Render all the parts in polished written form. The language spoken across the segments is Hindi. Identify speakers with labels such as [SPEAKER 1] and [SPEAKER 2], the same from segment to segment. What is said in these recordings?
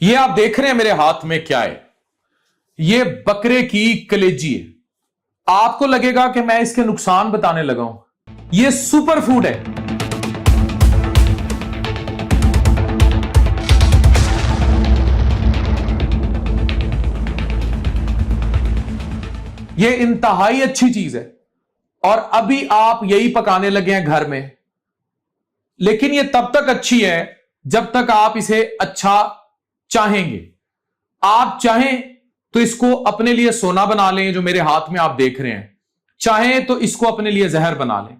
[SPEAKER 1] ये आप देख रहे हैं मेरे हाथ में क्या है? ये बकरे की कलेजी है। आपको लगेगा कि मैं इसके नुकसान बताने लगा हूं। ये सुपर फूड है। ये इंतहाई अच्छी चीज है और अभी आप यही पकाने लगे हैं घर में। लेकिन ये तब तक अच्छी है जब तक आप इसे अच्छा चाहेंगे। आप चाहें तो इसको अपने लिए सोना बना लें, जो मेरे हाथ में आप देख रहे हैं। चाहें तो इसको अपने लिए जहर बना लें।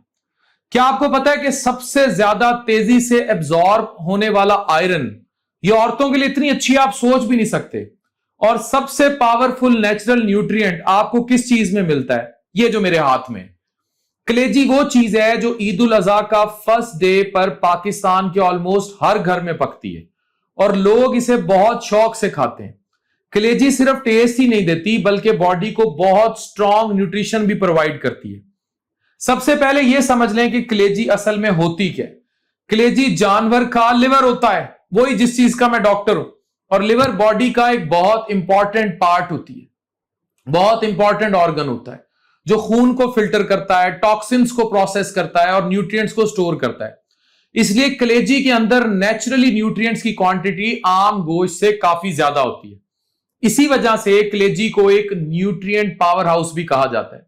[SPEAKER 1] क्या आपको पता है कि सबसे ज्यादा तेजी से एब्जॉर्ब होने वाला आयरन ये औरतों के लिए इतनी अच्छी आप सोच भी नहीं सकते। और सबसे पावरफुल नेचुरल न्यूट्रिएंट आपको किस चीज में मिलता है? ये जो मेरे हाथ में कलेजी वो चीज है जो ईद उल अजहा का फर्स्ट डे पर पाकिस्तान के ऑलमोस्ट हर घर में पकती है और लोग इसे बहुत शौक से खाते हैं। कलेजी सिर्फ टेस्ट ही नहीं देती बल्कि बॉडी को बहुत स्ट्रॉन्ग न्यूट्रिशन भी प्रोवाइड करती है। सबसे पहले यह समझ लें कि कलेजी असल में होती क्या है। कलेजी जानवर का लिवर होता है, वही जिस चीज का मैं डॉक्टर हूं। और लिवर बॉडी का एक बहुत इंपॉर्टेंट पार्ट होती है, बहुत इंपॉर्टेंट ऑर्गन होता है जो खून को फिल्टर करता है, टॉक्सिन्स को प्रोसेस करता है और न्यूट्रिएंट्स को स्टोर करता है। इसलिए कलेजी के अंदर नेचुरली न्यूट्रिएंट्स की क्वांटिटी आम गोश्त से काफी ज्यादा होती है। इसी वजह से कलेजी को एक न्यूट्रिएंट पावर हाउस भी कहा जाता है।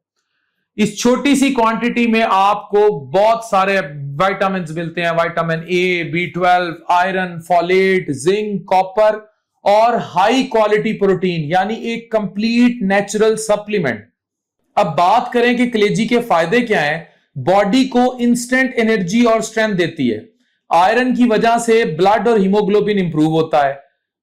[SPEAKER 1] इस छोटी सी क्वांटिटी में आपको बहुत सारे विटामिन मिलते हैं, vitamin A, B12, iron, folate, zinc, copper और हाई क्वालिटी प्रोटीन, यानी एक कंप्लीट नेचुरल सप्लीमेंट। अब बात करें कि कलेजी के फायदे क्या हैं। बॉडी को इंस्टेंट एनर्जी और स्ट्रेंथ देती है। आयरन की वजह से ब्लड और हीमोग्लोबिन इंप्रूव होता है।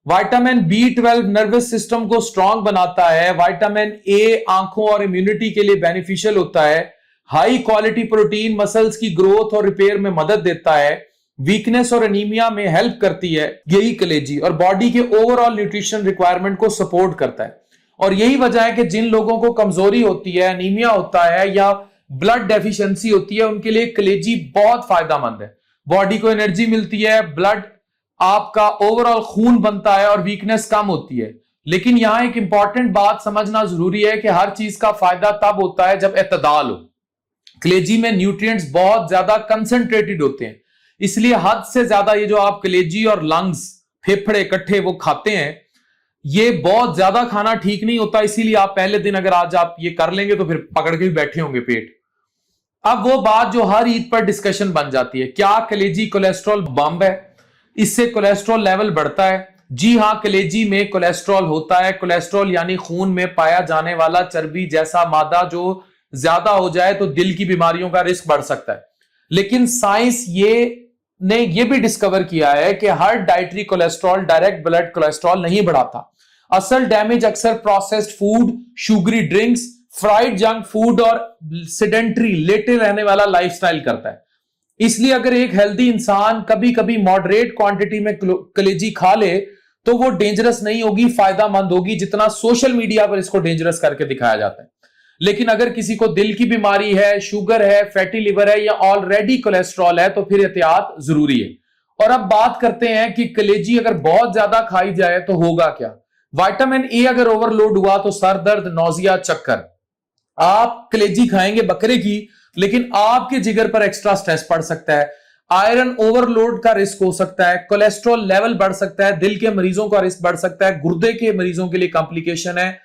[SPEAKER 1] विटामिन B12 नर्वस सिस्टम को स्ट्रांग बनाता है। विटामिन ए आंखों और इम्यूनिटी के लिए बेनिफिशियल होता है। हाई क्वालिटी प्रोटीन मसल्स की ग्रोथ और रिपेयर में मदद देता है। वीकनेस और एनीमिया में हेल्प करती है यही कलेजी, और बॉडी के ओवरऑल न्यूट्रिशन रिक्वायरमेंट को सपोर्ट करता है। और यही वजह है कि जिन लोगों को कमजोरी होती है, एनीमिया होता है या ब्लड डेफिशिएंसी होती है, उनके लिए कलेजी बहुत फायदेमंद है। बॉडी को एनर्जी मिलती है, ब्लड आपका ओवरऑल खून बनता है और वीकनेस कम होती है। लेकिन यहां एक इंपॉर्टेंट बात समझना जरूरी है कि हर चीज का फायदा तब होता है जब एतदाल हो। कलेजी में न्यूट्रिएंट्स बहुत ज्यादा कंसंट्रेटेड होते हैं, इसलिए हद से ज्यादा ये जो आप कलेजी और लंग्स, फेफड़े इकट्ठे वो खाते हैं, ये बहुत ज्यादा खाना ठीक नहीं होता। इसीलिए आप पहले दिन अगर आज आप ये कर लेंगे तो फिर पकड़ के भी बैठे होंगे पेट। अब वो बात जो हर ईद पर डिस्कशन बन जाती है, क्या कलेजी कोलेस्ट्रॉल बम है, इससे कोलेस्ट्रॉल लेवल बढ़ता है? जी हां, कलेजी में कोलेस्ट्रॉल होता है। कोलेस्ट्रॉल यानी खून में पाया जाने वाला चर्बी जैसा मादा जो ज्यादा हो जाए तो दिल की बीमारियों का रिस्क बढ़ सकता है। लेकिन साइंस ने ये भी डिस्कवर किया है कि हर dietary cholesterol direct blood cholesterol नहीं बढ़ाता। असल डैमेज अक्सर processed food, sugary drinks, fried junk food और सेडेंटरी लेटे रहने वाला लाइफस्टाइल करता है। इसलिए अगर एक हेल्दी इंसान कभी कभी मॉडरेट क्वांटिटी में कलेजी खा ले तो वो डेंजरस नहीं होगी, फायदेमंद होगी, जितना सोशल मीडिया पर इसको डेंजरस करके दिखाया जाता है। लेकिन अगर किसी को दिल की बीमारी है, शुगर है, फैटी लिवर है या ऑलरेडी कोलेस्ट्रॉल है तो फिर एहतियात जरूरी है। और अब बात करते हैं कि कलेजी अगर बहुत ज्यादा खाई जाए तो होगा क्या। विटामिन ए अगर ओवरलोड हुआ तो सर दर्द, नौजिया, चक्कर। आप कलेजी खाएंगे बकरे की, लेकिन आपके जिगर पर एक्स्ट्रा स्ट्रेस पड़ सकता है। आयरन ओवरलोड का रिस्क हो सकता है, कोलेस्ट्रॉल लेवल बढ़ सकता है, दिल के मरीजों का रिस्क बढ़ सकता है, गुर्दे के मरीजों के लिए कॉम्प्लिकेशन है,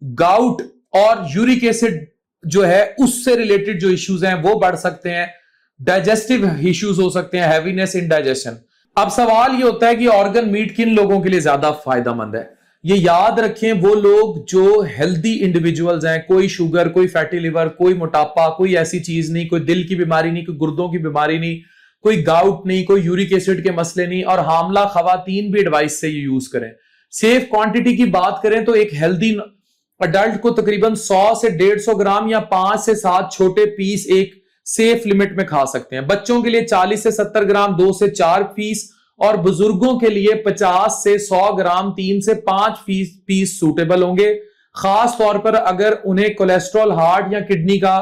[SPEAKER 1] गाउट और यूरिक एसिड जो है उससे रिलेटेड जो इश्यूज हैं वो बढ़ सकते हैं, डाइजेस्टिव इश्यूज हो सकते हैं, हैवीनेस, इंडाइजेशन। अब सवाल ये होता है कि ऑर्गन मीट किन लोगों के लिए ज्यादा फायदेमंद है। ये याद रखें, वो लोग जो हेल्दी इंडिविजुअल्स हैं, कोई शुगर, कोई फैटी लिवर, कोई मोटापा, कोई ऐसी चीज नहीं, कोई दिल की बीमारी नहीं, कोई गुर्दों की बीमारी नहीं, कोई गाउट नहीं, कोई यूरिक एसिड के मसले नहीं, और हामला खवातीन भी एडवाइस से ये यूज करें। सेफ क्वांटिटी की बात करें तो एक हेल्दी अडल्ट को तकरीबन 100 से 150 ग्राम या 5 से 7 छोटे पीस एक सेफ लिमिट में खा सकते हैं। बच्चों के लिए 40 से 70 ग्राम 2 से 4 पीस, और बुजुर्गों के लिए 50 से 100 ग्राम 3 से 5 पीस सूटेबल होंगे, खास तौर पर अगर उन्हें कोलेस्ट्रॉल, हार्ट या किडनी का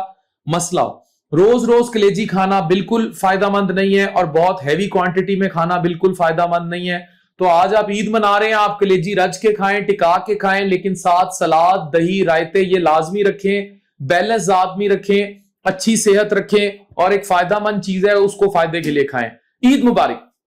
[SPEAKER 1] मसला हो। रोज रोज कलेजी खाना बिल्कुल फायदेमंद नहीं है और बहुत हैवी क्वांटिटी में खाना बिल्कुल फायदेमंद नहीं है। तो आज आप ईद मना रहे हैं, आप कलेजी रच के खाएं, टिका के खाएं, लेकिन साथ सलाद, दही, रायते ये लाजमी रखें, बैलेंस आदमी रखें, अच्छी सेहत रखें और एक फायदेमंद चीज है उसको फायदे के लिए खाएं। ईद मुबारक।